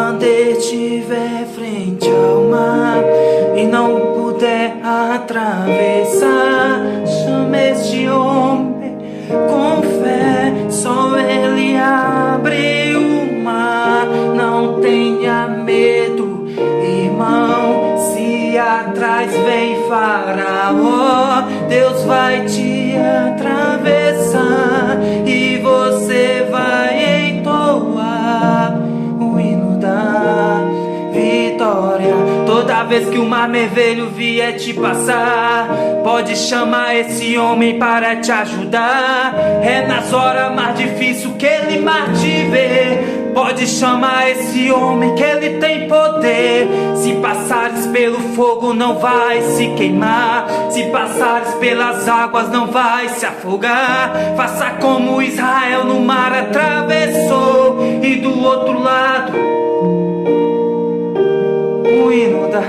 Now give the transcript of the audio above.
Quando estiver frente ao mar e não puder atravessar, chame este homem com fé, só ele abre o mar. Não tenha medo, irmão, se atrás vem Faraó, Deus vai te atravessar e você vai entoar o hino da vitória. Toda vez que o mar vermelho vier te passar, pode chamar esse homem para te ajudar. É nas horas mais difíceis que ele mais te vê. Pode chamar esse homem que ele tem poder. Se passares pelo fogo não vai se queimar, se passares pelas águas não vai se afogar. Faça como Israel no mar atravessou, e do outro lado o hino da